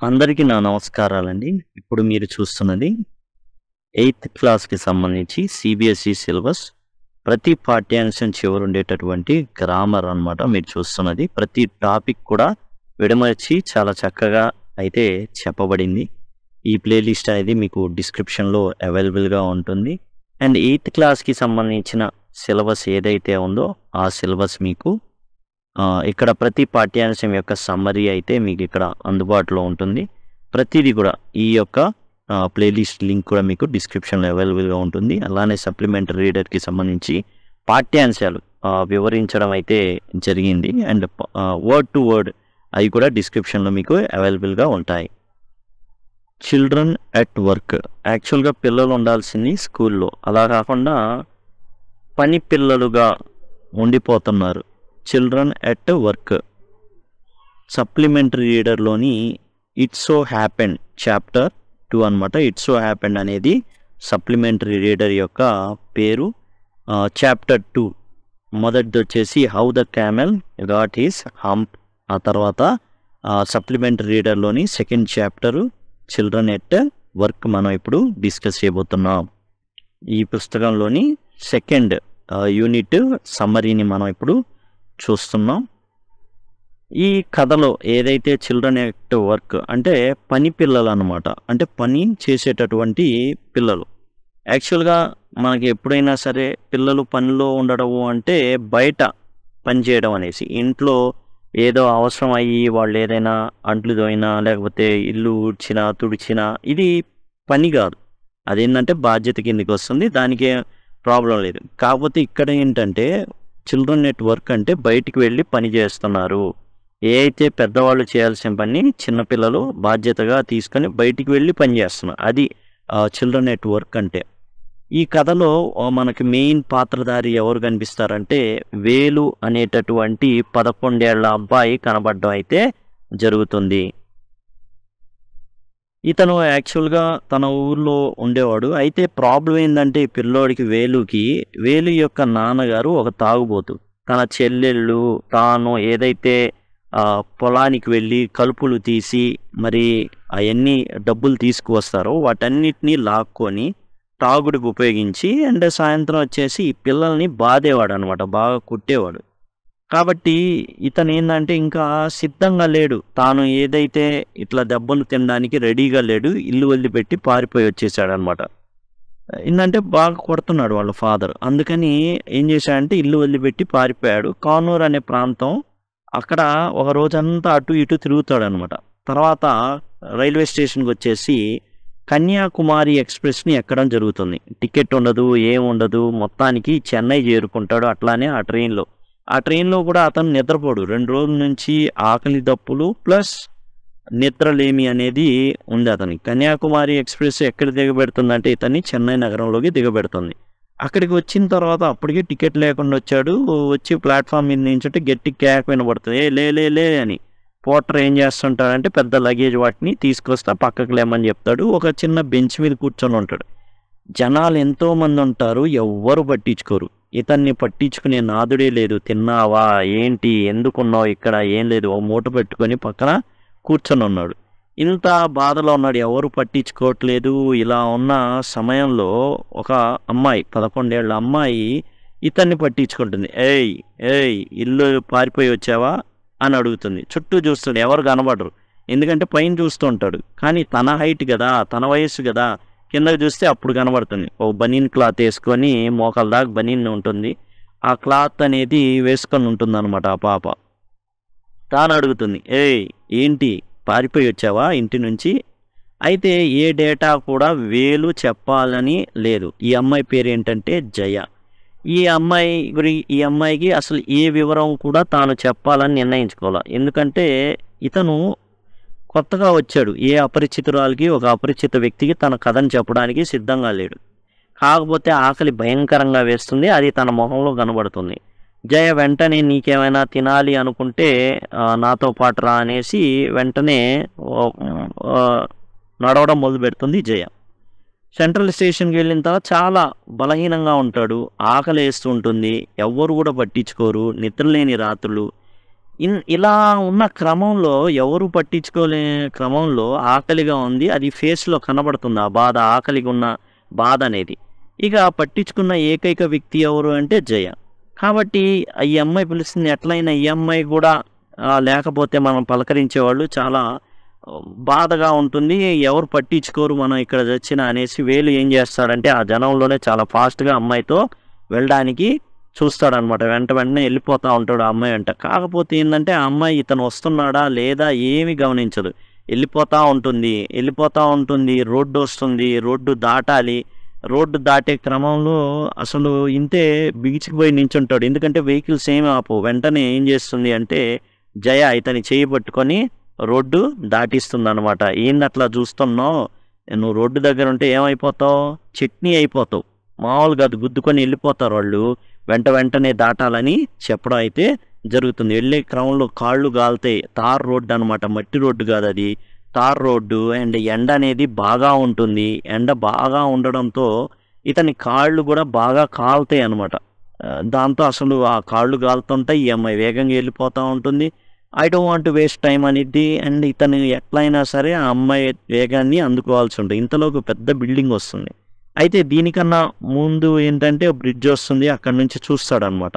అందరికీ నా నమస్కారాలండి. ఇప్పుడు మీరు చూస్తున్నది 8థ్ క్లాస్‌కి సంబంధించి సీబీఎస్ఈ సిలబస్. ప్రతి పాఠ్యాంశం చివరుండేటటువంటి గ్రామర్ అన్నమాట మీరు చూస్తున్నది. ప్రతి టాపిక్ కూడా విడమర్చి చాలా చక్కగా అయితే చెప్పబడింది. ఈ ప్లేలిస్ట్ అనేది మీకు డిస్క్రిప్షన్‌లో అవైలబుల్‌గా ఉంటుంది. అండ్ 8థ్ క్లాస్‌కి సంబంధించిన సిలబస్ ఏదైతే ఉందో ఆ సిలబస్ మీకు ఇక్కడ ప్రతి పాఠ్యాంశం యొక్క సమ్మరీ అయితే మీకు ఇక్కడ అందుబాటులో ఉంటుంది. ప్రతిదీ కూడా ఈ యొక్క ప్లేలిస్ట్ లింక్ కూడా మీకు డిస్క్రిప్షన్‌లో అవైలబుల్‌గా ఉంటుంది. అలానే సప్లిమెంటరీ రీడర్‌కి సంబంధించి పాఠ్యాంశాలు వివరించడం అయితే జరిగింది. అండ్ వర్డ్ టు వర్డ్ అవి కూడా డిస్క్రిప్షన్‌లో మీకు అవైలబుల్‌గా ఉంటాయి. చిల్డ్రన్ ఎట్ వర్క్, యాక్చువల్‌గా పిల్లలు ఉండాల్సింది స్కూల్లో, అలా కాకుండా పని పిల్లలుగా ఉండిపోతున్నారు. చిల్డ్రన్ ఎట్ వర్క్ సప్లిమెంటరీ రీడర్లోని ఇట్ సో హ్యాపెండ్ చాప్టర్ 2 అనమాట. ఇట్ సో హ్యాపెండ్ అనేది సప్లిమెంటరీ రీడర్ యొక్క పేరు. చాప్టర్ 2 మొదటిది వచ్చేసి how the camel got his hump. ఆ తర్వాత సప్లిమెంటరీ రీడర్లోని second chapter children at work మనం ఇప్పుడు డిస్కస్ చేయబోతున్నాం. ఈ పుస్తకంలోని సెకండ్ యూనిట్ సమ్మరీని మనం ఇప్పుడు చూస్తున్నాం. ఈ కథలో ఏదైతే చిల్డ్రన్ ఎట్ వర్క్ అంటే పని పిల్లలు అనమాట, అంటే పని చేసేటటువంటి పిల్లలు. యాక్చువల్గా మనకి ఎప్పుడైనా సరే పిల్లలు పనిలో ఉండడము అంటే బయట పని చేయడం అనేసి, ఇంట్లో ఏదో అవసరం అయ్యి వాళ్ళు ఏదైనా అంట్లు తోయినా లేకపోతే ఇల్లు ఊడ్చినా తుడిచినా ఇది పని కాదు, అదేంటంటే బాధ్యత కిందకి వస్తుంది, దానికి ప్రాబ్లం లేదు. కాకపోతే ఇక్కడ ఏంటంటే చిల్డ్రన్ ఎట్ వర్క్ అంటే బయటికి వెళ్ళి పని చేస్తున్నారు. ఏ అయితే పెద్దవాళ్ళు చేయాల్సిన పని చిన్నపిల్లలు బాధ్యతగా తీసుకొని బయటికి వెళ్ళి పని చేస్తున్నారు, అది చిల్డ్రన్ ఎట్ వర్క్ అంటే. ఈ కథలో మనకి మెయిన్ పాత్రధారి ఎవరు కనిపిస్తారంటే వేలు అనేటటువంటి 11 ఏళ్ల అబ్బాయి కనబడడం అయితే జరుగుతుంది. ఇతను యాక్చువల్గా తన ఊర్లో ఉండేవాడు. అయితే ప్రాబ్లం ఏంటంటే ఈ పిల్లోడికి వేలు యొక్క నాన్నగారు ఒక తాగుబోతు. తన చెల్లెళ్ళు తాను ఏదైతే పొలానికి వెళ్ళి కలుపులు తీసి మరి అవన్నీ డబ్బులు తీసుకువస్తారో వాటన్నిటినీ లాక్కొని తాగుడికి ఉపయోగించి అండ్ సాయంత్రం వచ్చేసి ఈ పిల్లల్ని బాధేవాడు అనమాట, బాగా కొట్టేవాడు. కాబట్టి ఇతను ఏంటంటే ఇంకా సిద్ధంగా లేడు, తాను ఏదైతే ఇట్లా దెబ్బలు తినడానికి రెడీగా లేడు, ఇల్లు వదిలిపెట్టి పారిపోయి వచ్చేసాడు అనమాట. ఏంటంటే బాగా కొడుతున్నాడు వాళ్ళ ఫాదర్, అందుకని ఏం చేశాడంటే ఇల్లు వదిలిపెట్టి పారిపోయాడు. కానూర్ అనే ప్రాంతం, అక్కడ ఒక రోజంతా అటు ఇటు తిరుగుతాడు అనమాట. తర్వాత రైల్వే స్టేషన్కి వచ్చేసి కన్యాకుమారి ఎక్స్ప్రెస్ని ఎక్కడం జరుగుతుంది. టికెట్ ఉండదు, ఏముండదు, మొత్తానికి చెన్నై చేరుకుంటాడు. అట్లానే ఆ ట్రైన్లో కూడా అతను నిద్రపోడు. 2 రోజుల నుంచి ఆకలి దప్పులు ప్లస్ నిద్రలేమి అనేది ఉంది అతనికి. కన్యాకుమారి ఎక్స్ప్రెస్ ఎక్కడ దిగబెడుతుందంటే ఇతన్ని చెన్నై నగరంలోకి దిగబెడుతుంది. అక్కడికి వచ్చిన తర్వాత అప్పటికే టికెట్ లేకుండా వచ్చాడు. వచ్చి ప్లాట్ఫామ్ మీద నుంచుంటే గట్టి కేక వినబడుతుంది, ఏ లే లే లే అని. పోర్టర్ ఏం చేస్తుంటాడంటే పెద్ద లగేజ్ వాటిని తీసుకొస్తా పక్కకు లేమని చెప్తాడు. ఒక చిన్న బెంచ్ మీద కూర్చొని ఉంటాడు. జనాలు ఎంతోమంది ఉంటారు, ఎవ్వరు పట్టించుకోరు. ఇతన్ని పట్టించుకునే నాదుడే లేదు. తిన్నావా ఏంటి, ఎందుకున్నావు ఇక్కడ, ఏం లేదు, ఓ మూట పెట్టుకొని పక్కన కూర్చొని ఉన్నాడు. ఇంత బాధలో ఉన్నాడు, ఎవరు పట్టించుకోవట్లేదు. ఇలా ఉన్న సమయంలో ఒక అమ్మాయి, 11 ఏళ్ల అమ్మాయి ఇతన్ని పట్టించుకుంటుంది. ఏయ్ ఏయ్ ఇల్లు పారిపోయి వచ్చావా అని అడుగుతుంది. చుట్టూ చూస్తాడు, ఎవరు కనబడరు, ఎందుకంటే పైన చూస్తూ ఉంటాడు. కానీ తన హైట్ కదా, తన వయస్సు కదా, కిందకి చూస్తే అప్పుడు కనబడుతుంది. ఒక బనీన్ క్లాత్ వేసుకొని మోకాల దాకా బనీన్ ఉంటుంది, ఆ క్లాత్ అనేది వేసుకొని ఉంటుంది అనమాట ఆ పాప. తాను అడుగుతుంది, ఏయ్ ఏంటి పారిపోయి వచ్చావా ఇంటి నుంచి? అయితే ఏ డేటా కూడా వేలు చెప్పాలని లేదు. ఈ అమ్మాయి పేరు ఏంటంటే జయ. ఈ అమ్మాయికి అసలు ఏ వివరం కూడా తాను చెప్పాలని నిర్ణయించుకోవాలి. ఎందుకంటే ఇతను కొత్తగా వచ్చాడు, ఏ అపరిచితురాలకి, ఒక అపరిచిత వ్యక్తికి తన కథను చెప్పడానికి సిద్ధంగా లేడు. కాకపోతే ఆకలి భయంకరంగా వేస్తుంది, అది తన మొహంలో కనబడుతుంది. జయ వెంటనే నీకేమైనా తినాలి అనుకుంటే నాతో పాటు రా అనేసి వెంటనే నడవడం మొదలు పెడుతుంది జయ. సెంట్రల్ స్టేషన్కి వెళ్ళిన తర్వాత చాలా బలహీనంగా ఉంటాడు, ఆకలి వేస్తూ ఉంటుంది, ఎవ్వరు కూడా పట్టించుకోరు, నిద్రలేని రాత్రులు. ఇలా ఉన్న క్రమంలో ఎవరు పట్టించుకోలే క్రమంలో ఆకలిగా ఉంది. అది ఫేస్‌లో కనబడుతుంది. ఆ బాధ, ఆకలిగా ఉన్న బాధ అనేది. ఇక పట్టించుకున్న ఏకైక వ్యక్తి ఎవరు అంటే జయ. కాబట్టి ఈ అమ్మాయి పిలుస్తుంది. ఎట్లైనా ఈ అమ్మాయి కూడా లేకపోతే మనం పలకరించేవాళ్ళు చాలా బాధగా ఉంటుంది. ఎవరు పట్టించుకోరు మనం ఇక్కడ చచ్చినా అనేసి వేలు ఏం చేస్తాడంటే ఆ జనంలోనే చాలా ఫాస్ట్‌గా అమ్మాయితో వెళ్ళడానికి చూస్తాడనమాట. వెంటనే వెళ్ళిపోతా ఉంటాడు ఆ అమ్మాయి వెంట. కాకపోతే ఏందంటే ఆ అమ్మాయి ఇతను వస్తున్నాడా లేదా ఏమీ గమనించదు. వెళ్ళిపోతా ఉంటుంది. రోడ్డు వస్తుంది. రోడ్డు దాటాలి. రోడ్డు దాటే క్రమంలో అసలు ఇంతే బిగిచిపోయి నించుంటాడు. ఎందుకంటే వెహికల్స్ ఏమి ఆపవు. వెంటనే ఏం చేస్తుంది అంటే జయ ఇతని చేయి పట్టుకొని రోడ్డు దాటిస్తుందనమాట. ఏందట్లా చూస్తున్నావు? నువ్వు రోడ్డు దగ్గర ఉంటే ఏమైపోతావు? చట్నీ అయిపోతావు. మామూలుగా అది గుద్దుకొని వెళ్ళిపోతారు వాళ్ళు. వెంటనే దాటాలని చెప్పడం అయితే జరుగుతుంది. వెళ్ళే క్రమంలో కాళ్ళు కాలుతాయి. తార్ రోడ్డు అనమాట, మట్టి రోడ్డు కాదు అది, తార్ రోడ్డు. అండ్ ఎండ అనేది బాగా ఉంటుంది. ఎండ బాగా ఉండడంతో ఇతని కాళ్ళు కూడా బాగా కాలుతాయి అనమాట. దాంతో అసలు ఆ కాళ్ళు కాలుతుంటాయి. ఈ అమ్మాయి వేగంగా వెళ్ళిపోతూ ఉంటుంది. I don't want to waste time అనేది. అండ్ ఇతను ఎట్లయినా సరే ఆ అమ్మాయి వేగాన్ని అందుకోవాల్సి ఉంటుంది. ఇంతలో ఒక పెద్ద బిల్డింగ్ వస్తుంది. అయితే దీనికన్నా ముందు ఏంటంటే బ్రిడ్జ్ వస్తుంది. అక్కడి నుంచి చూస్తాడనమాట.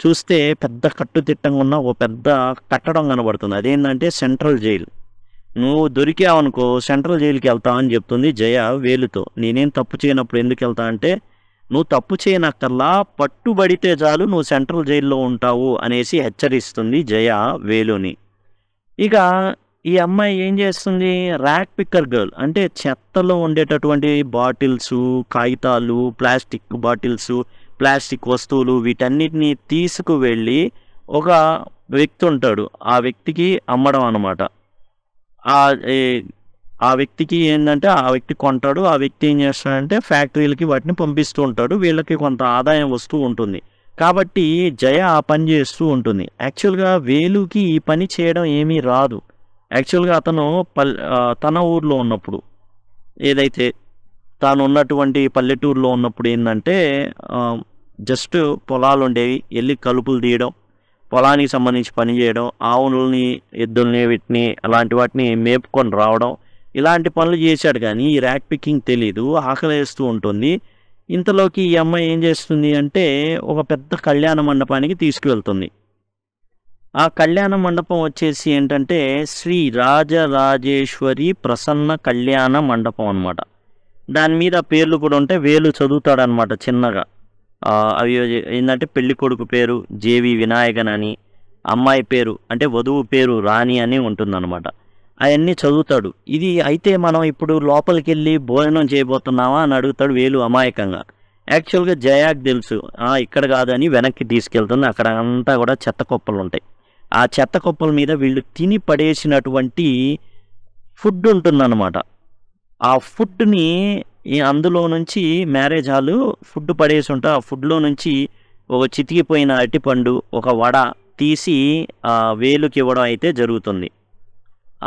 చూస్తే పెద్ద కట్టుదిట్టంగా ఉన్న ఓ పెద్ద కట్టడం కనబడుతుంది. అదేంటంటే సెంట్రల్ జైలు. నువ్వు దొరికావనుకో సెంట్రల్ జైలుకి వెళ్తావు అని చెప్తుంది జయ వేలుతో. నేనేం తప్పు చేయనప్పుడు ఎందుకు వెళ్తా అంటే, నువ్వు తప్పు చేయనక్కర్లా, పట్టుబడితే చాలు నువ్వు సెంట్రల్ జైల్లో ఉంటావు అనేసి హెచ్చరిస్తుంది జయ వేలుని. ఇక ఈ అమ్మాయి ఏం చేస్తుంది? Rack picker girl. అంటే చెత్తలో ఉండేటటువంటి బాటిల్సు, కాగితాలు, ప్లాస్టిక్ బాటిల్సు, ప్లాస్టిక్ వస్తువులు వీటన్నిటిని తీసుకువెళ్ళి ఒక వ్యక్తి ఉంటాడు. ఆ వ్యక్తికి అమ్మడం అనమాట. ఆ వ్యక్తికి ఏంటంటే ఆ వ్యక్తి కొంటాడు. ఆ వ్యక్తి ఏం చేస్తాడంటే ఫ్యాక్టరీలకి వాటిని పంపిస్తూ ఉంటాడు. వీళ్ళకి కొంత ఆదాయం వస్తూ ఉంటుంది. కాబట్టి జయ ఆ పని చేస్తూ ఉంటుంది. యాక్చువల్గా వేలుకి ఈ పని చేయడం ఏమీ రాదు. యాక్చువల్గా అతను తన ఊర్లో ఉన్నప్పుడు, ఏదైతే తాను ఉన్నటువంటి పల్లెటూరులో ఉన్నప్పుడు ఏంటంటే జస్ట్ పొలాలు ఉండేవి. వెళ్ళి కలుపులు తీయడం, పొలానికి సంబంధించి పని చేయడం, ఆవులని, ఎద్దుల్ని, వీటిని అలాంటి వాటిని మేపుకొని రావడం, ఇలాంటి పనులు చేశాడు. కానీ ఈ ర్యాక్ పికింగ్ తెలీదు. ఆకలేస్తూ ఉంటుంది. ఇంతలోకి ఈ అమ్మాయి ఏం చేస్తుంది అంటే ఒక పెద్ద కళ్యాణ మండపానికి తీసుకువెళ్తుంది. ఆ కళ్యాణ మండపం వచ్చేసి ఏంటంటే శ్రీ రాజరాజేశ్వరి ప్రసన్న కళ్యాణ మండపం అనమాట. దాని మీద పేర్లు కూడా ఉంటే వేలు చదువుతాడనమాట చిన్నగా. అవి ఏంటంటే పెళ్లి కొడుకు పేరు జేవి వినాయకన్ అని, అమ్మాయి పేరు అంటే వధువు పేరు రాణి అని ఉంటుందన్నమాట. అవన్నీ చదువుతాడు. ఇది అయితే మనం ఇప్పుడు లోపలికి వెళ్ళి భోజనం చేయబోతున్నావా అని అడుగుతాడు వేలు అమాయకంగా. యాక్చువల్గా జయాకి తెలుసు ఇక్కడ కాదని వెనక్కి తీసుకెళ్తుంది. అక్కడ అంతా కూడా చెత్త కుప్పలు ఉంటాయి. ఆ చెత్త కుప్పల మీద వీళ్ళు తిని పడేసినటువంటి ఫుడ్ ఉంటుందన్నమాట. ఆ ఫుడ్ని అందులో నుంచి మ్యారేజ్ హాలు ఫుడ్ పడేసి ఉంటే ఆ ఫుడ్లో నుంచి ఒక చితికిపోయిన అరటిపండు, ఒక వడ తీసి వేలుకి ఇవ్వడం అయితే జరుగుతుంది.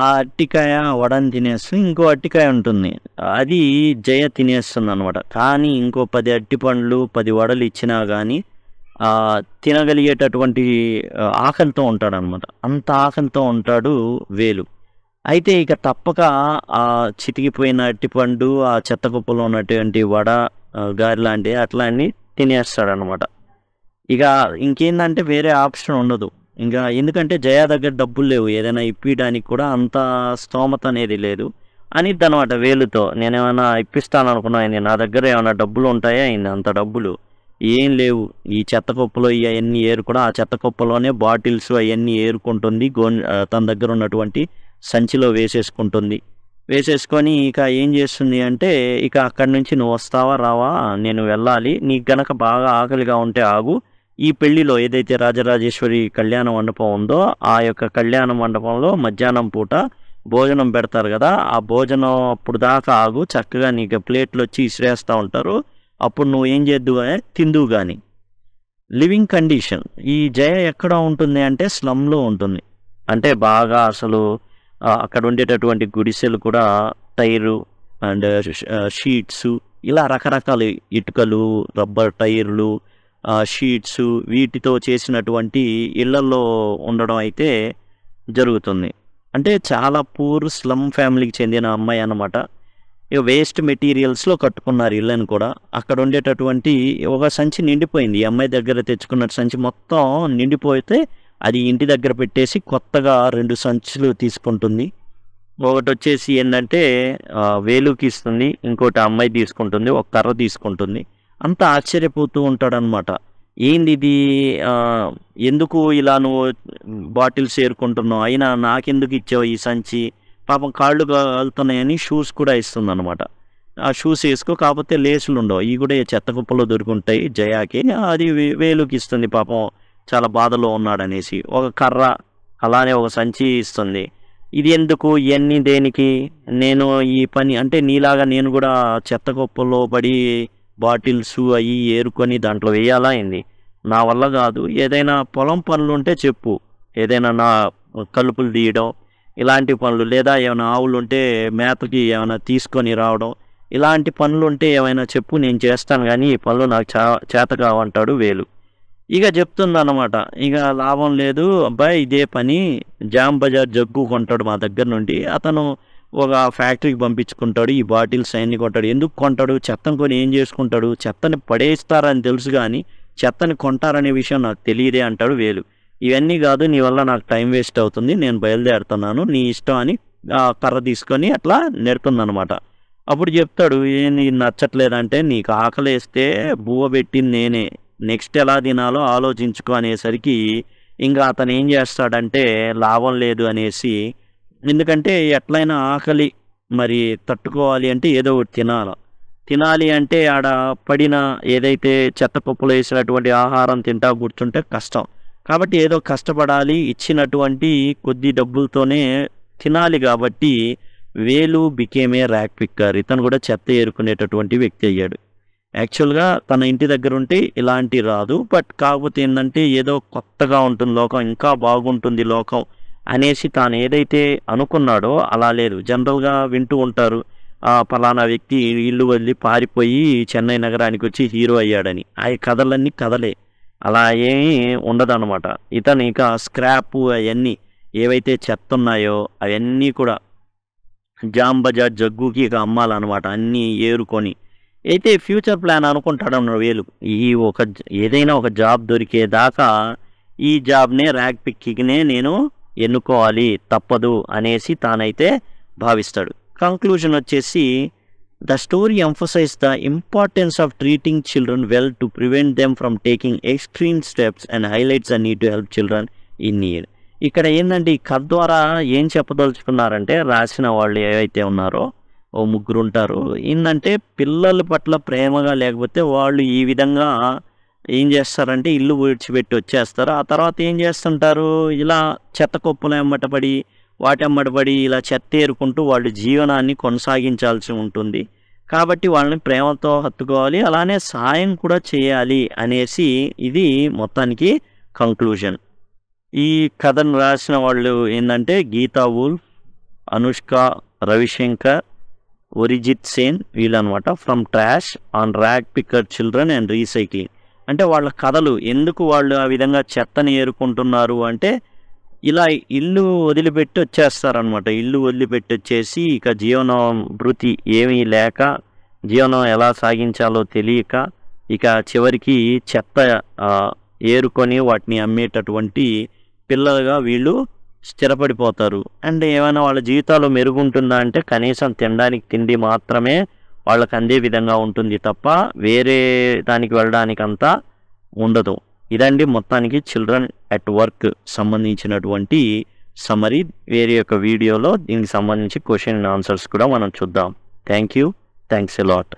ఆ అరటికాయ వడని తినేస్తుంది. ఇంకో అరటికాయ ఉంటుంది, అది జయ తినేస్తుంది అనమాట. కానీ ఇంకో 10 అరటిపండ్లు 10 వడలు ఇచ్చినా కానీ తినగలిగేటటువంటి ఆకలితో ఉంటాడనమాట. అంత ఆకలితో ఉంటాడు వేలు. అయితే ఇక తప్పక ఆ చితికిపోయిన అరటిపండు, ఆ చెత్త కుప్పలో ఉన్నటువంటి వడ, గారి లాంటివి అట్లాంటివి తినేస్తాడనమాట. ఇక ఇంకేందంటే వేరే ఆప్షన్ ఉండదు ఇంకా. ఎందుకంటే జయ దగ్గర డబ్బులు లేవు, ఏదైనా ఇప్పించడానికి కూడా అంత స్తోమత అనేది లేదు. అనిద్ది అనమాట వేలుతో, నేనేమైనా ఇప్పిస్తాను అనుకున్నాను, నా దగ్గర ఏమైనా డబ్బులు ఉంటాయా అయింది, అంత డబ్బులు ఏం లేవు. ఈ చెత్త కుప్పలో ఇవన్నీ ఏరుకోవడం, ఆ చెత్త కుప్పలోనే బాటిల్స్ అవన్నీ ఏరుకుంటుంది. తన దగ్గర ఉన్నటువంటి సంచిలో వేసేసుకొని ఇక ఏం చేస్తుంది అంటే, ఇక అక్కడి నుంచి నువ్వు వస్తావా రావా, నేను వెళ్ళాలి, నీకు గనక బాగా ఆకలిగా ఉంటే ఆగు, ఈ పెళ్లిలో ఏదైతే రాజరాజేశ్వరి కళ్యాణ మండపం ఉందో ఆ యొక్క కళ్యాణ మండపంలో మధ్యాహ్నం పూట భోజనం పెడతారు కదా, ఆ భోజనం అప్పుడు దాకా ఆగు, చక్కగా నీకు ప్లేట్లు వచ్చి ఇసిరేస్తూ ఉంటారు, అప్పుడు నువ్వు ఏం చేద్దువు తిందువు. కానీ లివింగ్ కండిషన్ ఈ జయ ఎక్కడ ఉంటుంది అంటే స్లమ్లో ఉంటుంది. అంటే బాగా అసలు అక్కడ ఉండేటటువంటి గుడిసెలు కూడా టైరు అండ్ షీట్స్ ఇలా రకరకాల ఇటుకలు, రబ్బర్ టైర్లు, షీట్స్ వీటితో చేసినటువంటి ఇళ్లలో ఉండడం అయితే జరుగుతుంది. అంటే చాలా పూర్ స్లమ్ ఫ్యామిలీకి చెందిన అమ్మాయి అన్నమాట. ఇక వేస్ట్ మెటీరియల్స్లో కట్టుకున్నారు ఇళ్ళని కూడా. అక్కడ ఉండేటటువంటి ఒక సంచి నిండిపోయింది. ఈ అమ్మాయి దగ్గర తెచ్చుకున్న సంచి మొత్తం నిండిపోతే అది ఇంటి దగ్గర పెట్టేసి కొత్తగా 2 సంచులు తీసుకుంటుంది. ఒకటి వచ్చేసి ఏంటంటే వేలుకి ఇస్తుంది, ఇంకోటి అమ్మాయి తీసుకుంటుంది, ఒక కర్ర తీసుకుంటుంది. అంతా ఆశ్చర్యపోతూ ఉంటాడనమాట. ఏంది ఇది, ఎందుకు ఇలా నువ్వు బాటిల్స్ ఏరుకుంటున్నావు, అయినా నాకెందుకు ఇచ్చావు ఈ సంచి, పాపం కాళ్ళు కాలుతున్నాయని షూస్ కూడా ఇస్తుందన్నమాట. ఆ షూస్ వేసుకో, కాకపోతే లేసులు ఉండవు, ఇవి కూడా చెత్త కుప్పలో దొరుకుంటాయి జయాకి, అది వేలుకి ఇస్తుంది పాపం చాలా బాధలో ఉన్నాడనేసి. ఒక కర్ర అలానే ఒక సంచి ఇస్తుంది. ఇది ఎందుకు, ఇవన్నీ దేనికి, నేను ఈ పని అంటే నీలాగా నేను కూడా చెత్త కుప్పలో పడి బాటిల్స్ అవి ఏరుకొని దాంట్లో వేయాలా ఏంది, నా వల్ల కాదు, ఏదైనా పొలం పనులు ఉంటే చెప్పు, ఏదైనా నా కలుపులు తీయడం ఇలాంటి పనులు, లేదా ఏమైనా ఆవులు ఉంటే మేతకి ఏమైనా తీసుకొని రావడం, ఇలాంటి పనులు ఉంటే ఏమైనా చెప్పు, నేను చేస్తాను, కానీ ఈ పనులు నాకు చేత కావంటాడు వేలు. ఇక చెప్తుందన్నమాట, ఇక లాభం లేదు అబ్బాయి, ఇదే పని, జామ్ బజార్ జగ్గు కొంటాడు మా దగ్గర నుండి, అతను ఒక ఫ్యాక్టరీకి పంపించుకుంటాడు, ఈ బాటిల్స్ అన్నీ కొంటాడు. ఎందుకు కొంటాడు, చెత్తను కొని ఏం చేసుకుంటాడు, చెత్తని పడేస్తారని తెలుసు కానీ చెత్తని కొంటారనే విషయం నాకు తెలియదే అంటాడు వేలు. ఇవన్నీ కాదు, నీ వల్ల నాకు టైం వేస్ట్ అవుతుంది, నేను బయలుదేరుతున్నాను, నీ ఇష్టం అని కర్ర తీసుకొని అట్లా నెడుతుందనమాట. అప్పుడు చెప్తాడు, ఏంది నచ్చట్లేదంటే, నీకు ఆకలి వేస్తే బువ్వ పెట్టింది నేనే, నెక్స్ట్ ఎలా తినాలో ఆలోచించుకో అనేసరికి ఇంకా అతను ఏం చేస్తాడంటే లాభం లేదు అనేసి, ఎందుకంటే ఎట్లయినా ఆకలి మరి తట్టుకోవాలి అంటే ఏదో ఒకటి తినాలి అంటే ఆడ పడిన ఏదైతే చెత్త కుప్పలో వేసినటువంటి ఆహారం తింటా కూర్చుంటే కష్టం, కాబట్టి ఏదో కష్టపడాలి, ఇచ్చినటువంటి కొద్ది డబ్బులతోనే తినాలి. కాబట్టి వేలు బికేమే ర్యాక్ పిక్కర్, ఇతను కూడా చెత్త ఏరుకునేటటువంటి వ్యక్తి అయ్యాడు. యాక్చువల్గా తన ఇంటి దగ్గర ఉంటే ఇలాంటి రాదు, బట్ కాకపోతే ఏంటంటే ఏదో కొత్తగా ఉంటుంది లోకం, ఇంకా బాగుంటుంది లోకం అనేసి తాను ఏదైతే అనుకున్నాడో అలా లేదు. జనరల్గా వింటూ ఉంటారు, ఫలానా వ్యక్తి ఇల్లు వదిలి పారిపోయి చెన్నై నగరానికి వచ్చి హీరో అయ్యాడని. ఆ కథలన్నీ కథలే, అలా ఏమీ ఉండదన్నమాట. ఇతను ఇక స్క్రాప్ అవన్నీ ఏవైతే చెత్త ఉన్నాయో అవన్నీ కూడా జామ్ బజార్ జగ్గుకి ఇక అమ్మాలన్నమాట, అన్నీ ఏరుకొని. అయితే ఫ్యూచర్ ప్లాన్ అనుకుంటాడు వేలు, ఈ ఏదైనా ఒక జాబ్ దొరికేదాకా ఈ జాబ్నే ర్యాక్ పిక్కినే నేను ఎన్నుకోవాలి, తప్పదు అనేసి తానైతే భావిస్తాడు. కంక్లూజన్ వచ్చేసి, the story emphasize the importance of treating children well to prevent them from taking extreme steps and highlights the need to help children in need. ఇక్కడ ఏంటంటే ఈ కథ ద్వారా ఏం చెప్పదలుచుకున్నారంటే, రాసిన వాళ్ళు ఏవైతే ఉన్నారో ఓ 3 ఉంటారు, ఏంటంటే పిల్లల పట్ల ప్రేమగా లేకపోతే వాళ్ళు ఈ విధంగా ఏం చేస్తారంటే ఇల్లు విడిచిపెట్టి వచ్చేస్తారు. ఆ తర్వాత ఏం చేస్తుంటారు, ఇలా చెత్త కుప్పలు ఎమ్మటపడి వాటెమ్మటపడి ఇలా చెత్త ఏరుకుంటూ వాళ్ళు జీవనాన్ని కొనసాగించాల్సి ఉంటుంది. కాబట్టి వాళ్ళని ప్రేమతో హత్తుకోవాలి, అలానే సాయం కూడా చేయాలి అనేసి ఇది మొత్తానికి కంక్లూజన్. ఈ కథను రాసిన వాళ్ళు ఏంటంటే గీతా వూల్ఫ్, అనుష్క రవిశంకర్, ఒరిజిత్ సేన్ వీళ్ళనమాట. From trash on rag picker children and recycling. అంటే వాళ్ళ కథలు, ఎందుకు వాళ్ళు ఆ విధంగా చెత్తని ఏరుకుంటున్నారు అంటే, ఇలా ఇల్లు వదిలిపెట్టి వచ్చేస్తారనమాట. ఇల్లు వదిలిపెట్టి వచ్చేసి ఇక జీవనం భృతి ఏమీ లేక, జీవనం ఎలా సాగించాలో తెలియక, ఇక చివరికి చెత్త ఏరుకొని వాటిని అమ్మేటటువంటి పిల్లలుగా వీళ్ళు స్థిరపడిపోతారు. అండ్ ఏమైనా వాళ్ళ జీవితాలు మెరుగుంటుందా అంటే, కనీసం తినడానికి తిండి మాత్రమే వాళ్ళకి అందే విధంగా ఉంటుంది తప్ప వేరే దానికి వెళ్ళడానికి అంతా ఉండదు. ఇదండి మొత్తానికి చిల్డ్రన్ అట్ వర్క్ సంబంధించినటువంటి సమరీ. వేరే యొక్క వీడియోలో దీనికి సంబంధించి క్వశ్చన్ అండ్ ఆన్సర్స్ కూడా మనం చూద్దాం. Thanks a lot.